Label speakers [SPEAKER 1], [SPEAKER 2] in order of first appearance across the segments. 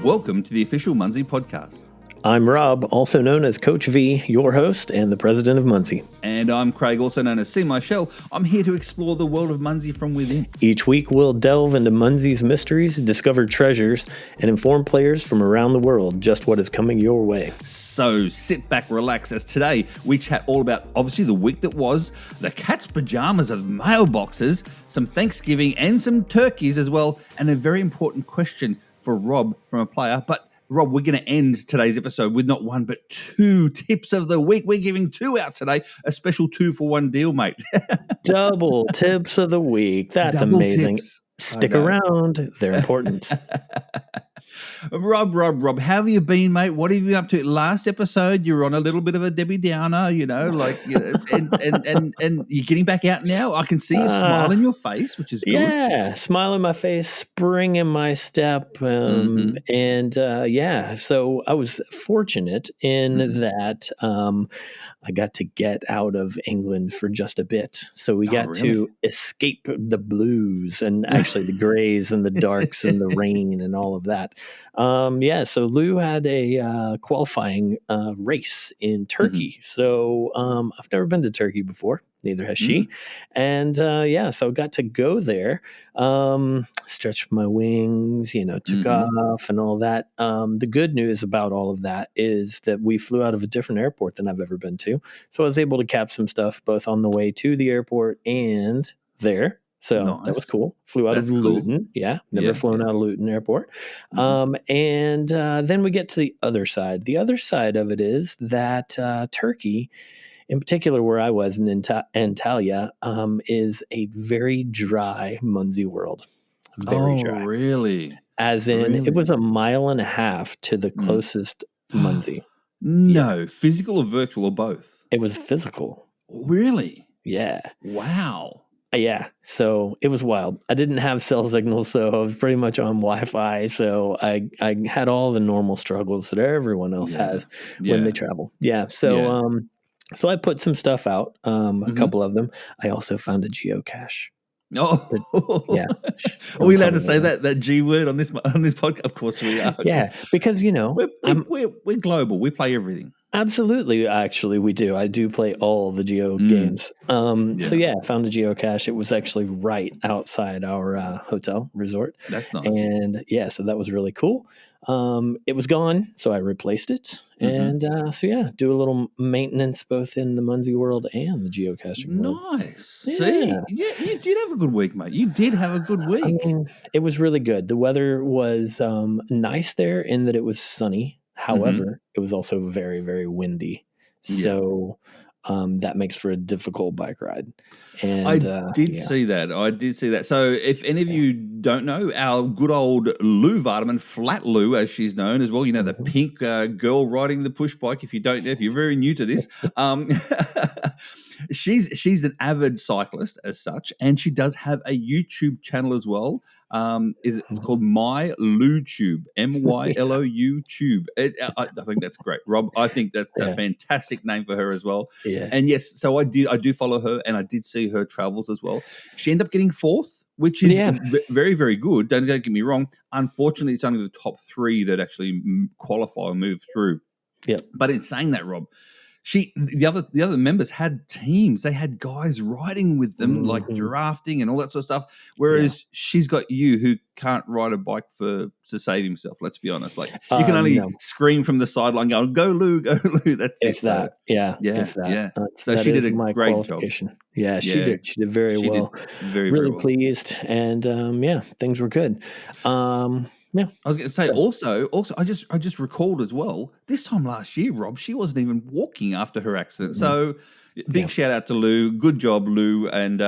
[SPEAKER 1] Welcome to the official Munzee Podcast.
[SPEAKER 2] I'm Rob, also known as Coach V, your host and the president of Munzee.
[SPEAKER 1] And I'm Craig, also known as Michell. I'm here to explore the world of Munzee from within.
[SPEAKER 2] Each week, we'll delve into Munzee's mysteries, discover treasures, and inform players from around the world just what is coming your way.
[SPEAKER 1] So sit back, relax, as today we chat all about, obviously, the week that was, the cat's pajamas of mailboxes, some Thanksgiving and some turkeys as well, and a very important question for Rob from a player. But Rob, we're going to end today's episode with not one, but two tips of the week. We're giving two out today, a special 2-for-1 deal, mate.
[SPEAKER 2] Double tips of the week. That's
[SPEAKER 1] Double
[SPEAKER 2] amazing.
[SPEAKER 1] tips.
[SPEAKER 2] Stick around. They're important.
[SPEAKER 1] Rob, how have you been, mate? What have you been up to? Last episode, you were on a little bit of a Debbie Downer, and you're getting back out now. I can see a smile in your face, which is good.
[SPEAKER 2] Yeah, smile in my face, spring in my step. So I was fortunate in that I got to get out of England for just a bit. So we got to escape the blues and actually the grays and the darks and the rain and all of that. So Lou had a qualifying race in Turkey. So I've never been to Turkey before. Neither has she. And so I got to go there, stretched my wings, took off and all that. The good news about all of that is that we flew out of a different airport than I've ever been to. So I was able to cap some stuff both on the way to the airport and there. So that was cool. Flew out of Luton. Cool. Yeah. Never flown out of Luton Airport. And then we get to the other side. The other side of it is that Turkey, in particular where I was in Antalya, is a very dry Munzee world. Very dry.
[SPEAKER 1] Oh, really?
[SPEAKER 2] As in, it was a mile and a half to the closest Munzee.
[SPEAKER 1] No. Physical or virtual or both?
[SPEAKER 2] It was physical.
[SPEAKER 1] Really?
[SPEAKER 2] Yeah.
[SPEAKER 1] Wow.
[SPEAKER 2] Yeah, so it was wild. I didn't have cell signals, so I was pretty much on Wi-Fi. So I had all the normal struggles that everyone else has when they travel. Yeah, so so I put some stuff out, a couple of them. I also found a geocache.
[SPEAKER 1] Oh, Are we allowed to say that G word on this podcast? Of course we are.
[SPEAKER 2] Yeah, because
[SPEAKER 1] we're global. We play everything.
[SPEAKER 2] Absolutely. Actually, we do. I do play all the geo games. So I found a geocache. It was actually right outside our hotel resort.
[SPEAKER 1] That's nice.
[SPEAKER 2] And so that was really cool. It was gone, so I replaced it. And do a little maintenance both in the Munzee world and the geocaching world.
[SPEAKER 1] Nice. Yeah. See, you did have a good week, mate. You did have a good week.
[SPEAKER 2] I mean, it was really good. The weather was nice there in that it was sunny. However, it was also very, very windy. So that makes for a difficult bike ride. And
[SPEAKER 1] I did see that. So if any of you don't know, our good old Lou Vardeman, Flat Lou, as she's known as well, the pink girl riding the push bike, if you're very new to this, she's an avid cyclist as such, and she does have a YouTube channel as well. It's called My Lou Tube, MYLOU Tube. I think that's great, Rob. I think that's a fantastic name for her as well. Yeah. And yes, so I do follow her, and I did see her travels as well. She ended up getting fourth, which is very, very good. Don't get me wrong. Unfortunately, it's only the top three that actually qualify or move through.
[SPEAKER 2] Yeah.
[SPEAKER 1] But in saying that, Rob, the other members had teams. They had guys riding with them, like drafting and all that sort of stuff. Whereas she's got you, who can't ride a bike to save himself. Let's be honest. Like you can only scream from the sideline, going, "Go Lou, go Lou." That's
[SPEAKER 2] if
[SPEAKER 1] it.
[SPEAKER 2] that.
[SPEAKER 1] If that. Yeah. So she did a great job.
[SPEAKER 2] Yeah, she did. She did very well.
[SPEAKER 1] Very
[SPEAKER 2] really
[SPEAKER 1] well.
[SPEAKER 2] Pleased, and things were good. Yeah,
[SPEAKER 1] I was going to say also, I just recalled as well. This time last year, Rob, she wasn't even walking after her accident. So, big shout out to Lou. Good job, Lou, and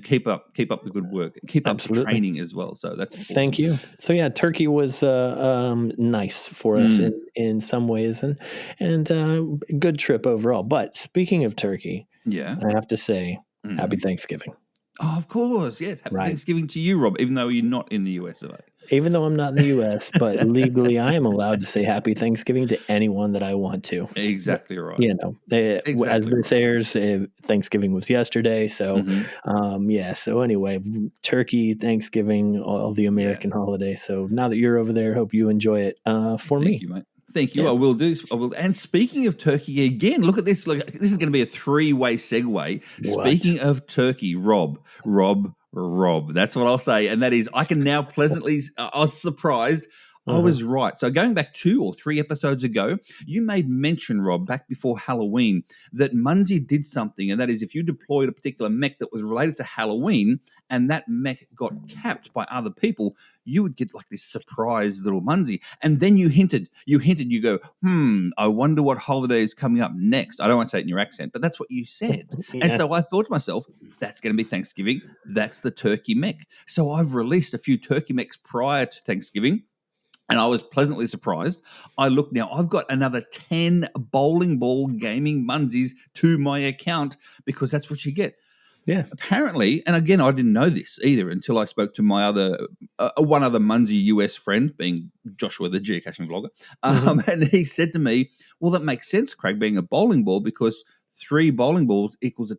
[SPEAKER 1] keep up the good work. Keep up the training as well. So that's awesome.
[SPEAKER 2] Thank you. So Turkey was nice for us in some ways, and good trip overall. But speaking of Turkey, I have to say, Happy Thanksgiving.
[SPEAKER 1] Oh, of course. Yes. Happy
[SPEAKER 2] Right.
[SPEAKER 1] Thanksgiving to you, Rob, even though you're not in the US today.
[SPEAKER 2] Even though I'm not in the U.S., but legally I am allowed to say Happy Thanksgiving to anyone that I want to.
[SPEAKER 1] Exactly right.
[SPEAKER 2] You know, as
[SPEAKER 1] Exactly
[SPEAKER 2] this airs, Thanksgiving was yesterday. So,
[SPEAKER 1] Mm-hmm.
[SPEAKER 2] So anyway, turkey, Thanksgiving, all the American holidays. So now that you're over there, hope you enjoy it for
[SPEAKER 1] Thank
[SPEAKER 2] me.
[SPEAKER 1] you, mate. Thank you.
[SPEAKER 2] Yeah.
[SPEAKER 1] I will do. I will. And speaking of turkey again, look at this. Look, this is going to be a three-way segue.
[SPEAKER 2] What?
[SPEAKER 1] Speaking of turkey, Rob. That's what I'll say. And that is, I can now pleasantly. I was surprised. I was right. So going back 2 or 3 episodes ago, you made mention, Rob, back before Halloween, that Munzee did something, and that is if you deployed a particular mech that was related to Halloween, and that mech got capped by other people, you would get like this surprise little Munzee. And then you hinted, you go, I wonder what holiday is coming up next. I don't want to say it in your accent, but that's what you said.
[SPEAKER 2] Yeah.
[SPEAKER 1] And so I thought to myself, that's going to be Thanksgiving. That's the turkey mech. So I've released a few turkey mechs prior to Thanksgiving. And I was pleasantly surprised. I look now, I've got another 10 bowling ball gaming Munzees to my account because that's what you get.
[SPEAKER 2] Yeah.
[SPEAKER 1] Apparently, and again, I didn't know this either until I spoke to my one other Munzee US friend, being Joshua, the geocaching vlogger. And he said to me, well, that makes sense, Craig, being a bowling ball because 3 bowling balls equals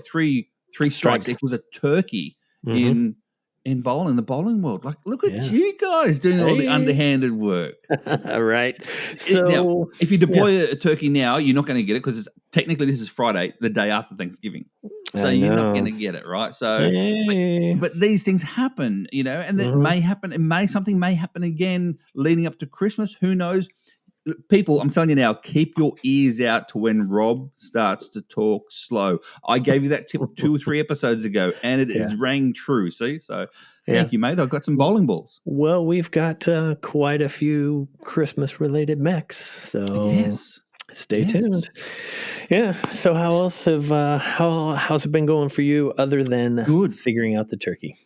[SPEAKER 1] three strikes equals a turkey in bowling, the bowling world. Like, look at you guys doing all the underhanded work.
[SPEAKER 2] Right.
[SPEAKER 1] So now, if you deploy a turkey now, you're not going to get it because technically this is Friday, the day after Thanksgiving. So you're not going to get it, right? So, but these things happen, you know, and that may happen. Something may happen again leading up to Christmas. Who knows? People, I'm telling you now, keep your ears out to when Rob starts to talk slow. I gave you that tip 2 or 3 episodes ago, and it has rang true. See? So thank you, mate. I've got some bowling balls.
[SPEAKER 2] Well, we've got quite a few Christmas-related mechs, so stay tuned. Yeah. So how else how's it been going for you other than figuring out the turkey?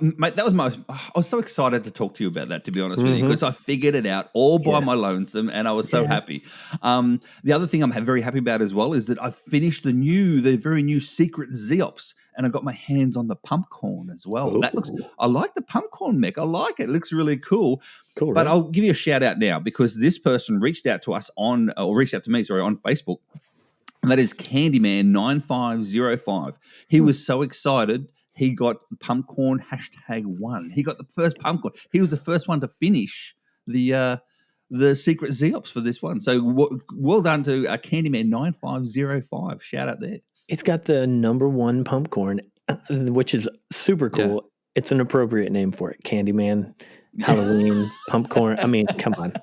[SPEAKER 1] Mate, that was I was so excited to talk to you about that, to be honest with you, because I figured it out all by my lonesome, and I was so happy. The other thing I'm very happy about as well is that I've finished the very new secret zeeops, and I got my hands on the PumpCORN as well. I like the PumpCORN mech. I like it. It looks really cool. Cool, but I'll give you a shout out now because this person reached out to me, on Facebook, and that is Candyman9505. He was so excited. He got PumpCORN #1. He got the first PumpCORN. He was the first one to finish the secret zeeops for this one. So well done to Candyman9505. Shout out there.
[SPEAKER 2] It's got the #1 PumpCORN, which is super cool. Yeah. It's an appropriate name for it. Candyman, Halloween, PumpCORN. I mean, come on.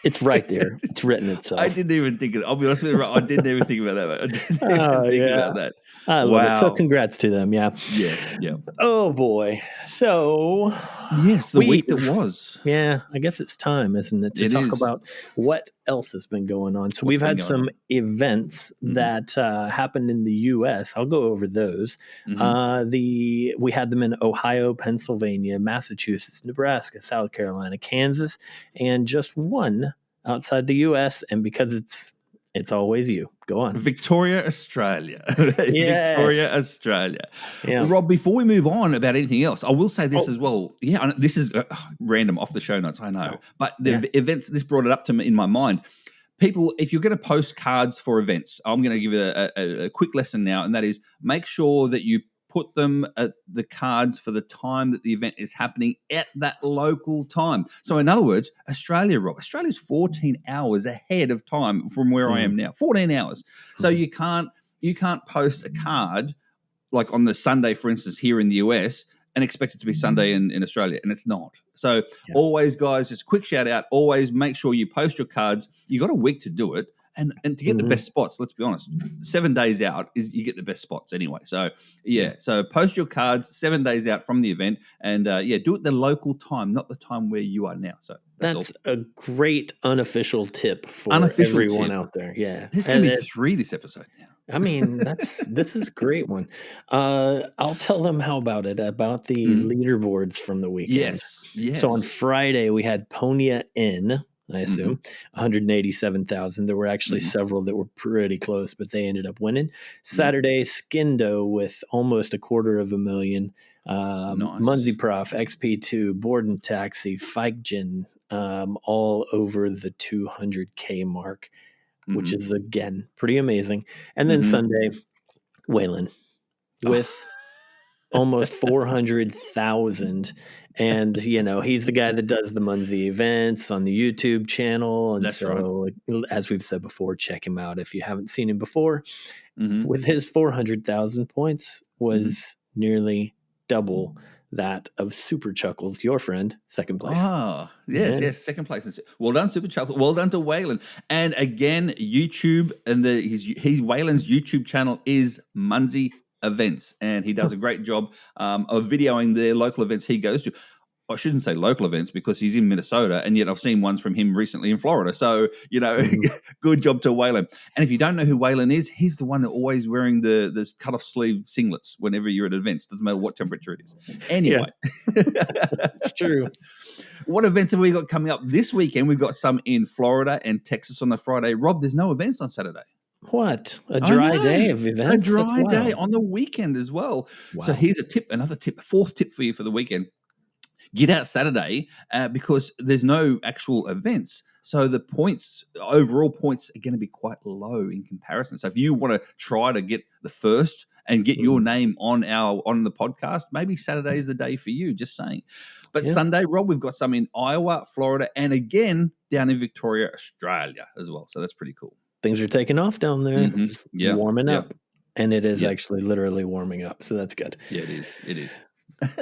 [SPEAKER 2] It's right there. It's written itself.
[SPEAKER 1] I didn't even think of it. I'll be honest with you, I didn't even think about that. I didn't even think about that.
[SPEAKER 2] I love it. So congrats to them. Yeah.
[SPEAKER 1] Yeah.
[SPEAKER 2] Oh, boy. So.
[SPEAKER 1] Yes, the week that was.
[SPEAKER 2] Yeah, I guess it's time, isn't it, to talk about what else has been going on. So we've had some events that happened in the U.S. I'll go over those. We had them in Ohio, Pennsylvania, Massachusetts, Nebraska, South Carolina, Kansas, and just one outside the U.S. And because it's always you. Go on.
[SPEAKER 1] Victoria, Australia. Yes. Victoria, Australia. Yeah. Rob, before we move on about anything else, I will say this as well. Yeah, this is random off the show notes, I know. But the events, this brought it up to me in my mind. People, if you're going to post cards for events, I'm going to give you a quick lesson now, and that is make sure that you put them at the cards for the time that the event is happening at that local time. So in other words, Australia, Rob, Australia's 14 hours ahead of time from where I am now. 14 hours. So you can't post a card like on the Sunday, for instance, here in the US and expect it to be Sunday in Australia, and it's not. So always, guys, just a quick shout out, always make sure you post your cards. You got a week to do it. And to get the best spots, let's be honest, 7 days out you get the best spots anyway. So so post your cards 7 days out from the event, and do it the local time, not the time where you are now. So
[SPEAKER 2] that's a great unofficial tip for everyone out there. Yeah,
[SPEAKER 1] there's going to be 3 this episode now.
[SPEAKER 2] I mean, this is a great one. I'll tell them about the leaderboards from the weekend.
[SPEAKER 1] Yes.
[SPEAKER 2] So on Friday we had Ponya Inn. I assume. 187,000. There were actually several that were pretty close, but they ended up winning. Saturday, Skindo with almost $250,000.
[SPEAKER 1] Nice.
[SPEAKER 2] Munzee Prof, XP2, Borden Taxi, Fikegen, all over the 200K mark, which is, again, pretty amazing. And then Sunday, Waylon with almost 400,000. And, he's the guy that does the Munzee events on the YouTube channel. And
[SPEAKER 1] That's right.
[SPEAKER 2] As we've said before, check him out if you haven't seen him before. With his 400,000 points was nearly double that of Super Chuckles, your friend, second place.
[SPEAKER 1] Oh, yes, second place. Well done, Super Chuckles. Well done to Waylon. And again, YouTube and Waylon's YouTube channel is Munzee Events, and he does a great job of videoing the local events he goes to. I shouldn't say local events because he's in Minnesota, and yet I've seen ones from him recently in Florida. So, good job to Waylon. And if you don't know who Waylon is, he's the one that always wearing the cut-off sleeve singlets whenever you're at events. Doesn't matter what temperature it is. Anyway.
[SPEAKER 2] It's true.
[SPEAKER 1] What events have we got coming up this weekend? We've got some in Florida and Texas on the Friday. Rob, there's no events on Saturday.
[SPEAKER 2] What? A dry day of events?
[SPEAKER 1] A dry day on the weekend as well. Wow. So here's another tip, fourth tip for you for the weekend. Get out Saturday because there's no actual events. So the overall points are going to be quite low in comparison. So if you want to try to get the first and get your name on the podcast, maybe Saturday is the day for you, just saying. But Sunday, Rob, we've got some in Iowa, Florida, and again down in Victoria, Australia as well. So that's pretty cool.
[SPEAKER 2] Things are taking off down there. Warming up. And it is actually literally warming up. So that's good.
[SPEAKER 1] Yeah, it is.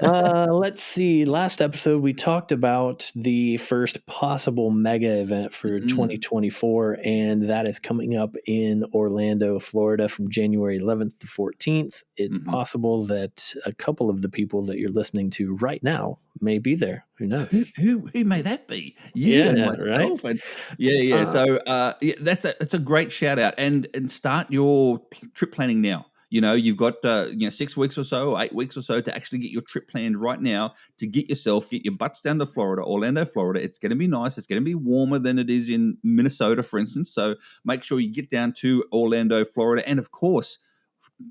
[SPEAKER 2] Let's see. Last episode, we talked about the first possible mega event for 2024, and that is coming up in Orlando, Florida from January 11th to 14th. It's possible that a couple of the people that you're listening to right now may be there. Who knows?
[SPEAKER 1] Who may that be? You and myself. Right? And so that's a great shout out, and start your trip planning now. You've got 6 weeks or so, 8 weeks or so to actually get your trip planned right now to get your butts down to Florida, Orlando, Florida. It's going to be nice. It's going to be warmer than it is in Minnesota, for instance. So make sure you get down to Orlando, Florida. And of course,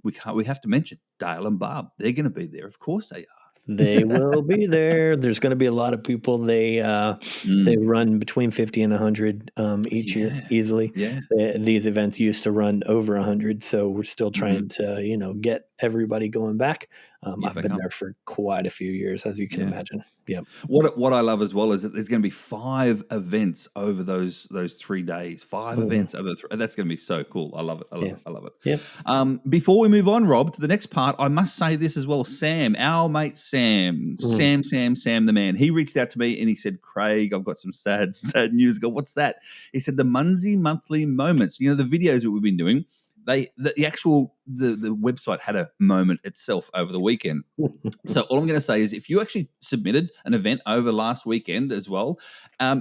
[SPEAKER 1] we have to mention Dale and Barb. They're going to be there. Of course they are.
[SPEAKER 2] They will be there. There's going to be a lot of people. They run between 50 and 100 each year easily. Yeah. These events used to run over 100, so we're still trying to get everybody going back. I've been there for quite a few years, as you can imagine. Yep.
[SPEAKER 1] What I love as well is that there's going to be 5 events over those 3 days. 5 events over that's going to be so cool. I love it. I love it.
[SPEAKER 2] Yeah.
[SPEAKER 1] Before we move on, Rob, to the next part, I must say this as well. Sam, our mate Sam the man. He reached out to me and he said, "Craig, I've got some sad news." I go, "What's that?" He said, "The Munzee Monthly Moments. The videos that we've been doing." The website had a moment itself over the weekend. So all I'm going to say is if you actually submitted an event over last weekend as well,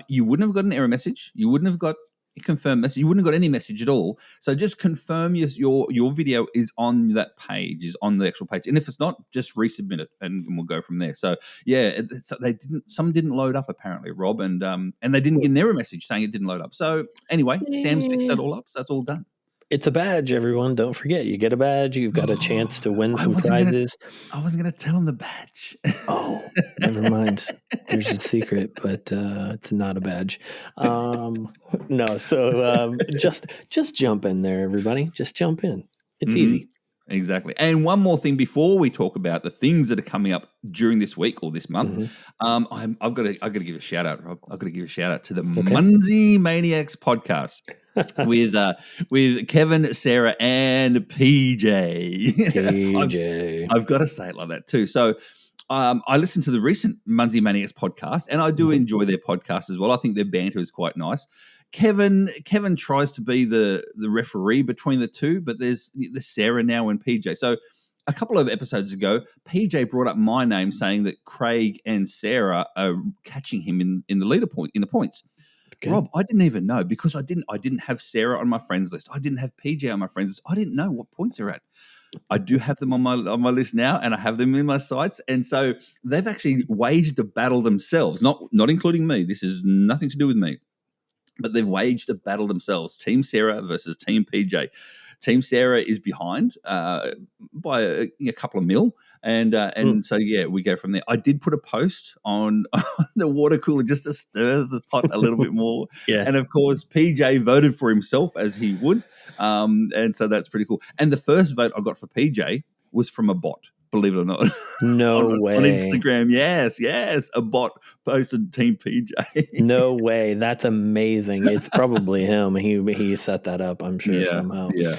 [SPEAKER 1] you wouldn't have got an error message. You wouldn't have got a confirmed message. You wouldn't have got any message at all. So just confirm your video is on that page, is on the actual page. And if it's not, just resubmit it and we'll go from there. So some didn't load up apparently, Rob, and they didn't get an error message saying it didn't load up. So anyway, Sam's fixed that all up. So that's all done.
[SPEAKER 2] It's a badge, everyone. Don't forget, you get a badge. You've got a chance to win some prizes.
[SPEAKER 1] I wasn't going to tell him the badge.
[SPEAKER 2] Oh, never mind. There's a secret, but it's not a badge. No, so just jump in there, everybody. Just jump in. It's easy.
[SPEAKER 1] Exactly. And one more thing before we talk about the things that are coming up during this week or this month, I've got to give a shout out, Rob. I've got to give a shout out to the Munzee Maniacs Podcast with Kevin, Sarah, and PJ. I've got to say it like that too. So I listened to the recent Munzee Maniacs podcast, and I do enjoy their podcast as well. I think their banter is quite nice. Kevin tries to be the referee between the two, but there's Sarah now and PJ. So a couple of episodes ago, PJ brought up my name saying that Craig and Sarah are catching him in the points. Okay. Rob, I didn't even know because I didn't have Sarah on my friends list. I didn't have PJ on my friends list. I didn't know what points they're at. I do have them on my list now, and I have them in my sites. And so they've actually waged a battle themselves, not including me. This is nothing to do with me. but they've waged a battle themselves. Team Sarah versus Team PJ. Team Sarah is behind by a couple of mil. And so, yeah, we go from there. I did put a post on the water cooler just to stir the pot a little bit more.
[SPEAKER 2] Yeah.
[SPEAKER 1] And, of course, PJ voted for himself, as he would. And so that's pretty cool. And the first vote I got for PJ was from a bot, believe it or not.
[SPEAKER 2] No way.
[SPEAKER 1] On Instagram, yes. A bot posted Team PJ.
[SPEAKER 2] No way. That's amazing. It's probably him. He set that up, I'm sure, somehow.
[SPEAKER 1] Yeah.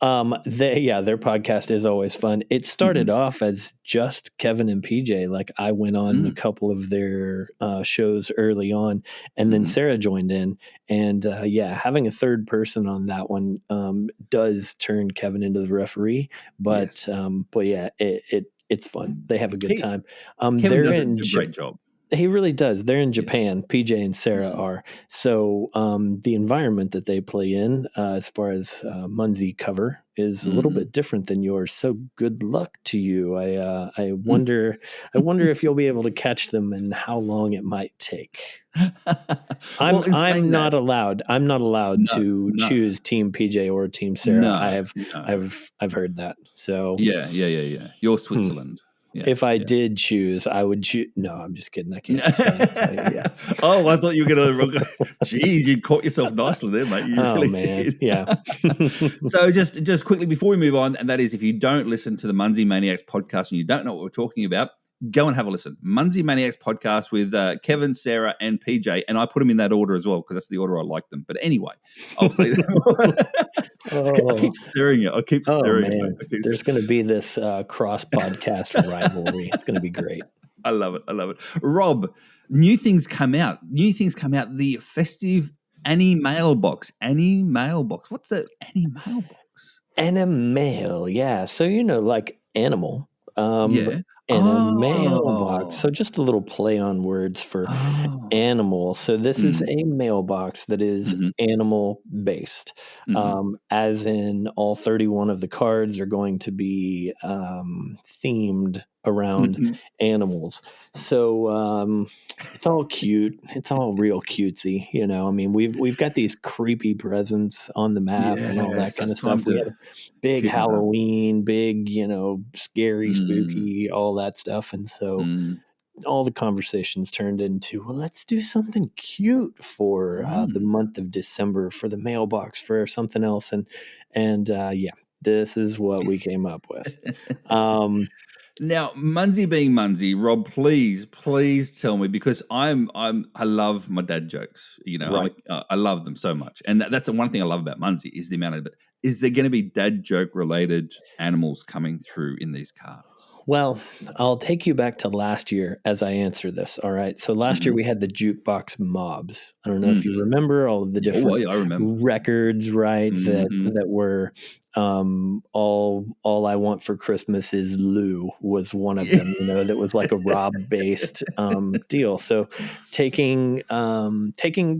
[SPEAKER 2] Their podcast is always fun. It started off as just Kevin and PJ. Like, I went on a couple of their shows early on, and then Sarah joined in. And having a third person on that one does turn Kevin into the referee. But it's fun. They have a good time.
[SPEAKER 1] Kevin does a great job.
[SPEAKER 2] He really does. They're in Japan. PJ and Sarah are. So the environment that they play in, as far as Munzee cover, is a little bit different than yours. So good luck to you. I wonder if you'll be able to catch them and how long it might take. I'm not allowed to choose Team PJ or Team Sarah. I've heard that. So
[SPEAKER 1] yeah. You're Switzerland. Yeah,
[SPEAKER 2] if I did choose, I would choose. No, I'm just kidding. I can't.
[SPEAKER 1] Oh, I thought you were going to. Jeez, you caught yourself nicely there, mate. You really did.
[SPEAKER 2] Yeah.
[SPEAKER 1] So just quickly before we move on, and that is, if you don't listen to the Munzee Maniacs podcast and you don't know what we're talking about, go and have a listen. Munzee Maniacs podcast with Kevin, Sarah, and PJ, and I put them in that order as well because that's the order I like them. But anyway, I'll say that. I keep stirring it.
[SPEAKER 2] There's going to be this cross podcast rivalry. It's going to be great.
[SPEAKER 1] I love it. Rob, new things come out. The Festive AniMailBox. AniMailBox. What's the AniMailBox?
[SPEAKER 2] AniMail, yeah. So like animal. And a mailbox. So just a little play on words for animal. So this is a mailbox that is animal based, as in all 31 of the cards are going to be themed around animals. So it's all cute. It's all real cutesy. I mean, we've got these creepy presents on the map and all that kind of stuff. We had a big Halloween, big, scary, spooky, all that stuff. And so all the conversations turned into, well, let's do something cute for the month of December, for the mailbox, for something else. And this is what we came up with.
[SPEAKER 1] Now, Munzee being Munzee, Rob, please tell me, because I love my dad jokes.
[SPEAKER 2] Right.
[SPEAKER 1] I love them so much, and that's the one thing I love about Munzee is the amount of it. Is there going to be dad joke related animals coming through in these cards?
[SPEAKER 2] Well, I'll take you back to last year as I answer this. All right. So last year we had the jukebox mobs. I don't know if you remember all of the different
[SPEAKER 1] I remember.
[SPEAKER 2] Records, right? That were all I Want for Christmas is Lou was one of them. That was like a Rob based deal. So taking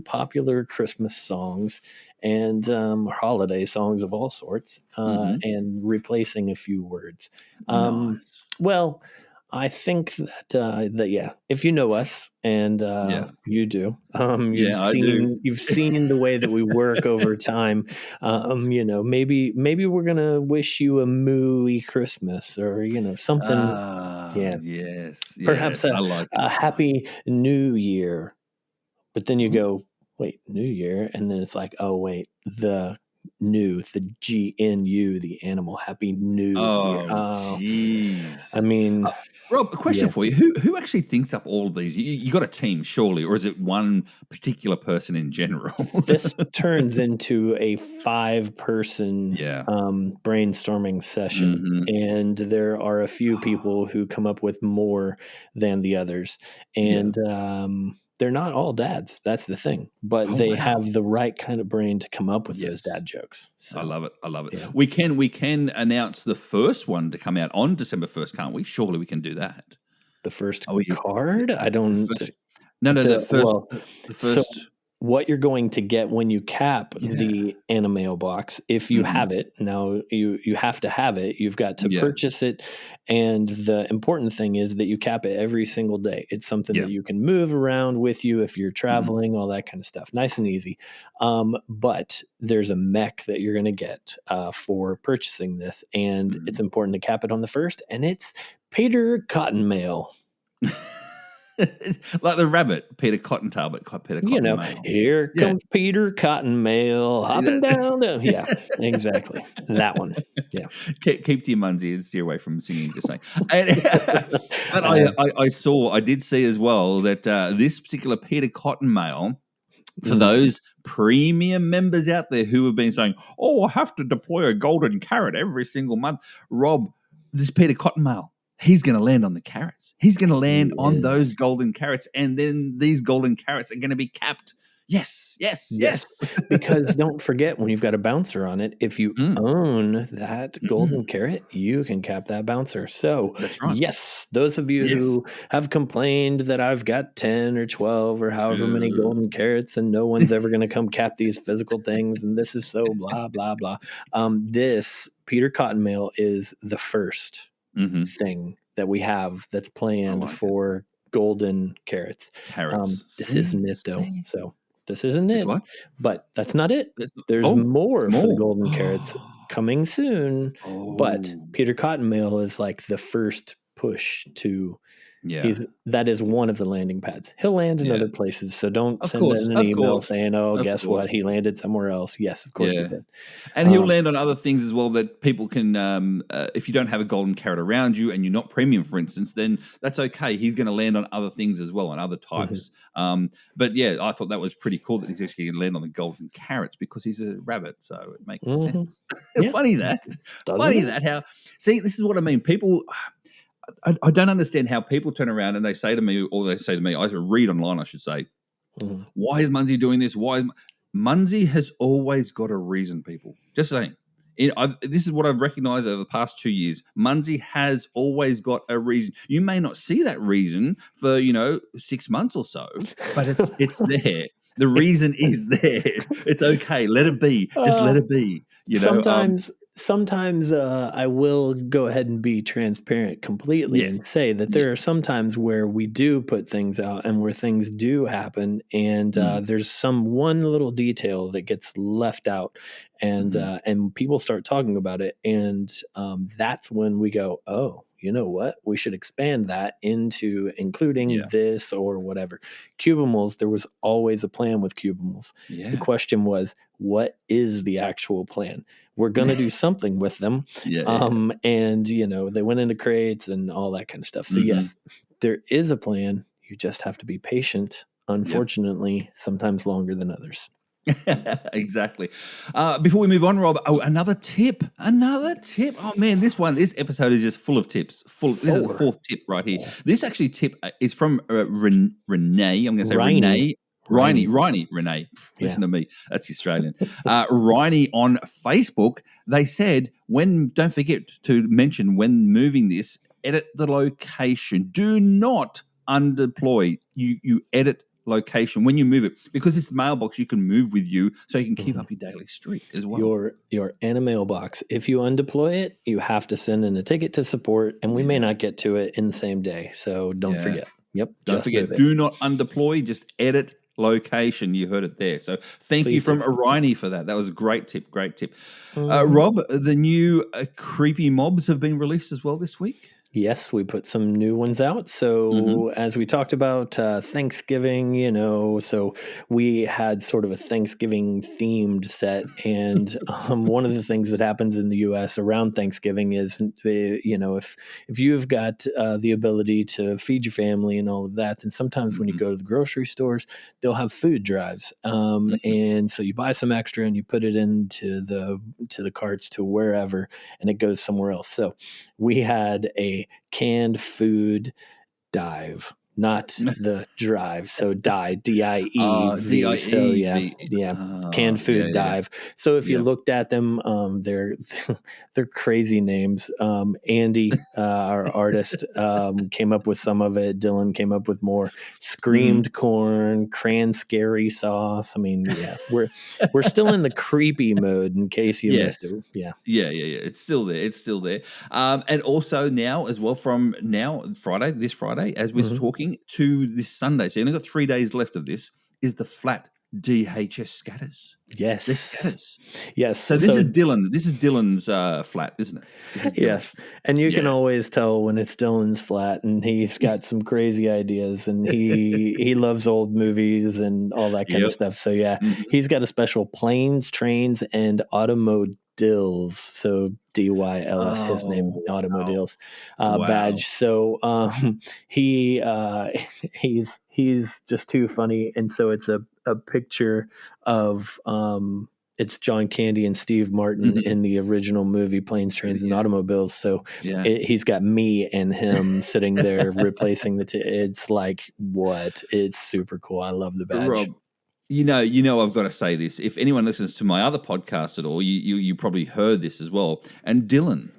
[SPEAKER 2] popular Christmas songs and holiday songs of all sorts and replacing a few words.
[SPEAKER 1] Nice.
[SPEAKER 2] Well, I think that if you know us, and you do, you've seen the way that we work over time. Maybe we're gonna wish you a mooey Christmas, or something.
[SPEAKER 1] Yes.
[SPEAKER 2] Perhaps a happy New Year. But then you go, wait, New Year, and then it's like, oh wait, the GNU, the animal, Happy New Year.
[SPEAKER 1] Oh, jeez.
[SPEAKER 2] I mean,
[SPEAKER 1] Rob, a question for you: Who actually thinks up all of these? You got a team, surely, or is it one particular person in general?
[SPEAKER 2] This turns into a 5-person brainstorming session, and there are a few people who come up with more than the others, and they're not all dads. That's the thing, but they have the right kind of brain to come up with those dad jokes. So,
[SPEAKER 1] I love it.
[SPEAKER 2] Yeah.
[SPEAKER 1] We can announce the first one to come out on December 1st, can't we? Surely we can do that.
[SPEAKER 2] The first card? I don't.
[SPEAKER 1] The first.
[SPEAKER 2] what you're going to get when you cap the AniMailBox, if you have it. Now you have to have it. You've got to purchase it. And the important thing is that you cap it every single day. It's something that you can move around with you if you're traveling, all that kind of stuff. Nice and easy. But there's a mech that you're going to get for purchasing this. And it's important to cap it on the first. And it's Peter Cottonmail.
[SPEAKER 1] Like the rabbit, Peter Cottontail, but Peter Cottonmail.
[SPEAKER 2] Here comes Peter Cottonmail hopping down. Yeah, exactly. That one. Yeah.
[SPEAKER 1] Keep to your Munzee and steer away from singing, just saying. But I did see as well that this particular Peter Cottonmail, for those premium members out there who have been saying, oh, I have to deploy a golden carrot every single month. Rob, this Peter Cottonmail, he's going to land on the carrots. He's going to land on those golden carrots, and then these golden carrots are going to be capped. Yes.
[SPEAKER 2] Because don't forget, when you've got a bouncer on it, if you own that golden carrot, you can cap that bouncer. So, yes, those of you who have complained that I've got 10 or 12 or however many golden carrots and no one's ever going to come cap these physical things, and this is so blah, blah, blah. This Peter Cottonmail is the first thing that we have that's planned for golden carrots. This isn't it though. So this isn't it. But that's not it. There's more for the golden carrots coming soon. But Peter Cottonmail is like the first push to that is one of the landing pads. He'll land in other places, so don't send in an email saying, guess what? He landed somewhere else. Yes, of course he did.
[SPEAKER 1] And he'll land on other things as well that people can, if you don't have a golden carrot around you and you're not premium, for instance, then that's okay. He's going to land on other things as well, on other types. But yeah, I thought that was pretty cool that he's actually going to land on the golden carrots because he's a rabbit, so it makes sense. Funny that. See, this is what I mean. People... I don't understand how people turn around and they say to me, I read online, I should say, why is Munzee doing this? Munzee has always got a reason, people. Just saying. This is what I've recognized over the past 2 years. Munzee has always got a reason. You may not see that reason for, 6 months or so, but it's there. The reason is there. It's okay. Let it be. Just let it be.
[SPEAKER 2] Sometimes I will go ahead and be transparent completely and say that there are some times where we do put things out and where things do happen, and there's one little detail that gets left out, and people start talking about it, and that's when we go, oh, you know what? We should expand that into including this or whatever. Cubimals, there was always a plan with Cubimals. Yeah. The question was, what is the actual plan? We're going to do something with them. And, they went into crates and all that kind of stuff. So, yes, there is a plan. You just have to be patient. Unfortunately, sometimes longer than others.
[SPEAKER 1] Exactly. Before we move on, Rob, another tip. Oh man, this episode is just full of tips. This is the fourth tip right here. This actually tip is from Renee. I'm going to say Renee. Listen to me. That's Australian. Riney on Facebook. They said, don't forget to mention when moving this, edit the location. Do not undeploy. You edit location when you move it, because it's the mailbox you can move with you, so you can keep up your daily streak as well.
[SPEAKER 2] Your AniMailBox, if you undeploy it, you have to send in a ticket to support, and we may not get to it in the same day, so don't forget.
[SPEAKER 1] Don't forget. Do not undeploy, just edit location. You heard it there. So thank you from Oriony for that. That was a great tip. Rob, the new Qreepy mobs have been released as well this week.
[SPEAKER 2] Yes, we put some new ones out. So as we talked about Thanksgiving, so we had sort of a Thanksgiving themed set. And one of the things that happens in the U.S. around Thanksgiving is, if you've got the ability to feed your family and all of that, then sometimes when you go to the grocery stores, they'll have food drives. And so you buy some extra and you put it into the carts to wherever, and it goes somewhere else. So we had a canned food dive not the drive. So dive, D-I-E-V.
[SPEAKER 1] D-I-E-V.
[SPEAKER 2] So canned food dive. So if you looked at them, they're crazy names. Andy, our artist, came up with some of it. Dylan came up with more. Screamed corn, cran scary sauce. I mean, we're still in the Qreepy mode in case you missed it. Yeah.
[SPEAKER 1] It's still there. And also now as well, from now this Friday, as we're talking, to this Sunday. So you only got 3 days left of this. Is the Flat DHS scatters?
[SPEAKER 2] Yes.
[SPEAKER 1] They're scatters.
[SPEAKER 2] Yes.
[SPEAKER 1] So this is Dylan. This is Dylan's flat, isn't it?
[SPEAKER 2] Yes. And you can always tell when it's Dylan's flat, and he's got some crazy ideas, and he loves old movies and all that kind of stuff. So he's got a special planes, trains, and automobiles. So DYLS, his name, automobiles badge. So he's just too funny, and so it's a picture of it's John Candy and Steve Martin in the original movie Planes, Trains, and Automobiles. So he's got me and him sitting there replacing the two. It's like, what? It's super cool. I love the badge.
[SPEAKER 1] Rob, you know, I've got to say this. If anyone listens to my other podcast at all, you probably heard this as well. And Dylan,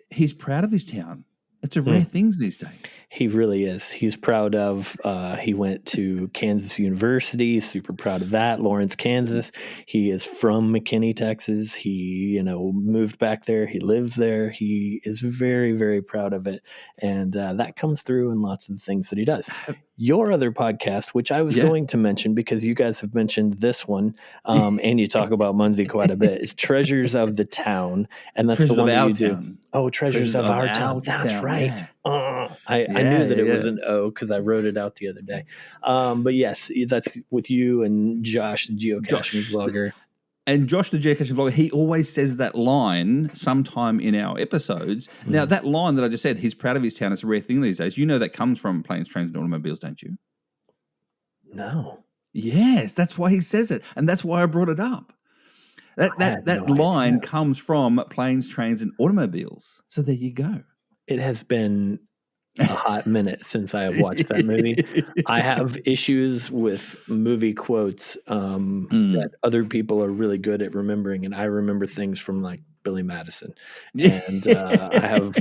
[SPEAKER 1] he's proud of his town. It's a rare thing these days.
[SPEAKER 2] He really is. He's proud of, he went to Kansas University, super proud of that, Lawrence, Kansas. He is from McKinney, Texas. He, moved back there. He lives there. He is very, very proud of it. And that comes through in lots of the things that he does. Your other podcast, which I was going to mention because you guys have mentioned this one, and you talk about Munzee quite a bit, is Treasures of the Town. And that's the one that you do. Oh, Treasures of Our Town. That's right. I knew that it was an O because I wrote it out the other day. But yes, that's with you and Josh, the geocaching vlogger.
[SPEAKER 1] And Josh, the geocaching vlogger, he always says that line sometime in our episodes. Now, that line that I just said, he's proud of his town, it's a rare thing these days. You know that comes from Planes, Trains, and Automobiles, don't you?
[SPEAKER 2] No.
[SPEAKER 1] Yes, that's why he says it. And that's why I brought it up. That line comes from Planes, Trains, and Automobiles. So there you go.
[SPEAKER 2] It has been a hot minute since I have watched that movie. I have issues with movie quotes that other people are really good at remembering, and I remember things from like Billy Madison. And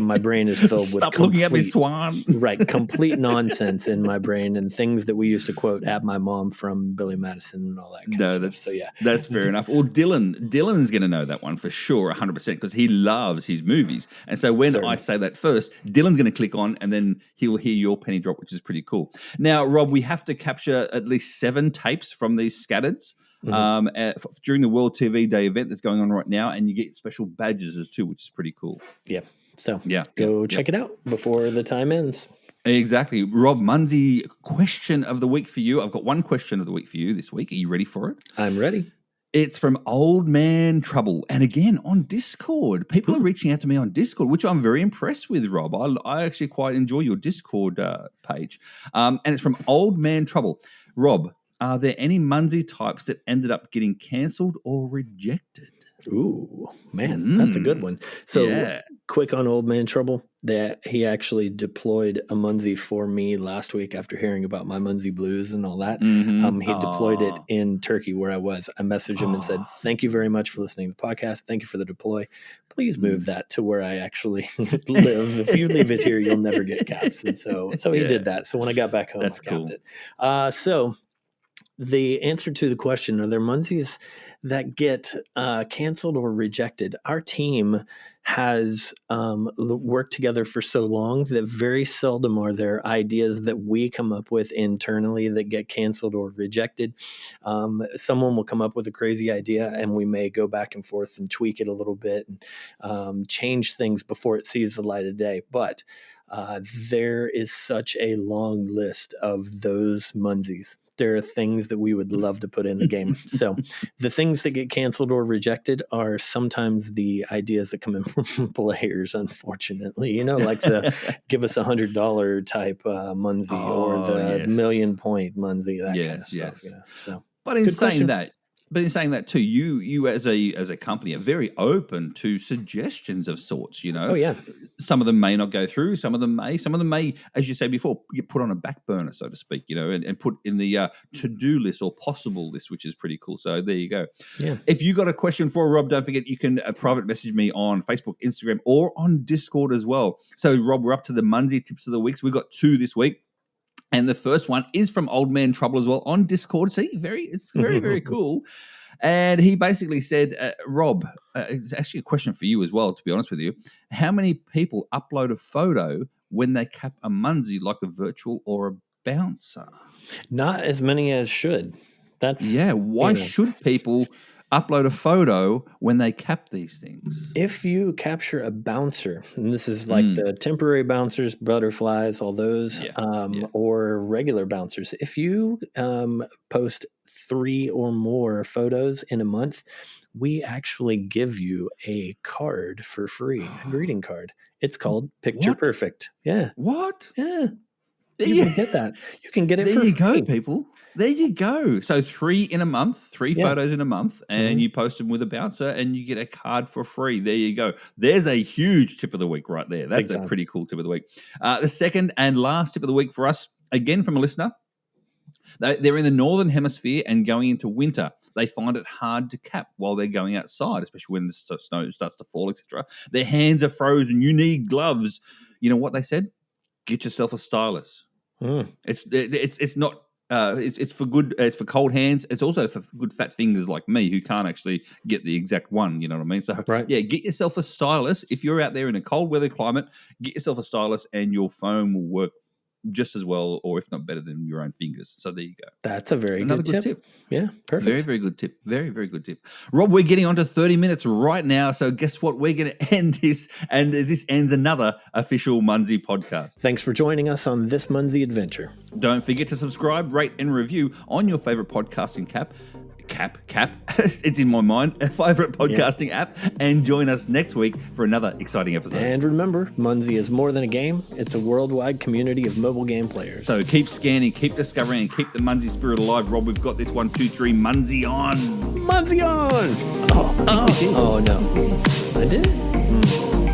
[SPEAKER 2] my brain is filled with
[SPEAKER 1] looking at me, Swan.
[SPEAKER 2] Right, complete nonsense in my brain and things that we used to quote at my mom from Billy Madison and all that kind of stuff. So
[SPEAKER 1] that's fair enough. Well, Dylan's going to know that one for sure, 100%, because he loves his movies. And so when I say that first, Dylan's going to click on, and then he will hear your penny drop, which is pretty cool. Now, Rob, we have to capture at least 7 tapes from these scattereds. During the World TV Day event that's going on right now, and you get special badges as too, which is pretty cool.
[SPEAKER 2] Yeah. So go check it out before the time ends.
[SPEAKER 1] Exactly. Rob, Munzee, question of the week for you. I've got one question of the week for you this week. Are you ready for it?
[SPEAKER 2] I'm ready.
[SPEAKER 1] It's from Oldmantrouble, and again on Discord. People are reaching out to me on Discord, which I'm very impressed with, Rob. I actually quite enjoy your Discord page. And it's from Oldmantrouble. Rob, are there any Munzee types that ended up getting cancelled or rejected?
[SPEAKER 2] Ooh, man, that's a good one. So quick on Oldmantrouble, that he actually deployed a Munzee for me last week after hearing about my Munzee blues and all that. He deployed it in Turkey where I was. I messaged him and said, thank you very much for listening to the podcast. Thank you for the deploy. Please move that to where I actually live. If you leave it here, you'll never get caps. And so he did that. So when I got back home,
[SPEAKER 1] that's
[SPEAKER 2] I capped it. So the answer to the question, are there Munzees that get canceled or rejected? Our team has worked together for so long that very seldom are there ideas that we come up with internally that get canceled or rejected. Someone will come up with a crazy idea, and we may go back and forth and tweak it a little bit and change things before it sees the light of day. But there is such a long list of those Munzees. There are things that we would love to put in the game. So the things that get canceled or rejected are sometimes the ideas that come in from players, unfortunately, like the give us $100 type Munzee or the million point Munzee, that kind of stuff. So,
[SPEAKER 1] but in saying that too, you as a company are very open to suggestions of sorts,
[SPEAKER 2] Oh yeah.
[SPEAKER 1] Some of them may not go through. Some of them may, as you say before, get put on a back burner, so to speak, and put in the to-do list or possible list, which is pretty cool. So there you go.
[SPEAKER 2] Yeah.
[SPEAKER 1] If you got a question for Rob, don't forget you can private message me on Facebook, Instagram, or on Discord as well. So, Rob, we're up to the Munzee tips of the week. So we've got 2 this week. And the first one is from Oldmantrouble as well on Discord. See, it's very, very cool. And he basically said, Rob, it's actually a question for you as well, to be honest with you. How many people upload a photo when they cap a Munzee, like a virtual or a bouncer?
[SPEAKER 2] Not as many as should.
[SPEAKER 1] Why should people upload a photo when they cap these things?
[SPEAKER 2] If you capture a bouncer, and this is like the temporary bouncers, butterflies, all those, or regular bouncers, if you post 3 or more photos in a month, we actually give you a card for free, a greeting card. It's called Picture Perfect. Yeah.
[SPEAKER 1] What?
[SPEAKER 2] Yeah. You can get that. You can get it for free.
[SPEAKER 1] There you go, people. There you go. So 3 in a month, 3 photos in a month, and you post them with a bouncer and you get a card for free. There you go. There's a huge tip of the week right there. That's a pretty cool tip of the week. The second and last tip of the week for us, again from a listener, they're in the Northern Hemisphere and going into winter. They find it hard to cap while they're going outside, especially when the snow starts to fall, etc. Their hands are frozen. You need gloves. You know what they said? Get yourself a stylus. It's not. It's for good. It's for cold hands. It's also for good fat fingers like me who can't actually get the exact one. You know what I mean? So get yourself a stylus. If you're out there in a cold weather climate, get yourself a stylus, and your phone will work just as well, or if not better than your own fingers. So there you go.
[SPEAKER 2] That's a very good tip. Yeah, perfect.
[SPEAKER 1] Very, very good tip. Very, very good tip. Rob, we're getting on to 30 minutes right now. So guess what? We're going to end this, and this ends another official Munzee podcast.
[SPEAKER 2] Thanks for joining us on this Munzee adventure.
[SPEAKER 1] Don't forget to subscribe, rate, and review on your favorite podcasting cap. It's in my mind. A favorite podcasting app, and join us next week for another exciting episode.
[SPEAKER 2] And remember, Munzee is more than a game. It's a worldwide community of mobile game players.
[SPEAKER 1] So keep scanning, keep discovering, and keep the Munzee spirit alive. Rob, we've got this 1, 2, 3 Munzee on.
[SPEAKER 2] Munzee on! Oh no. I did?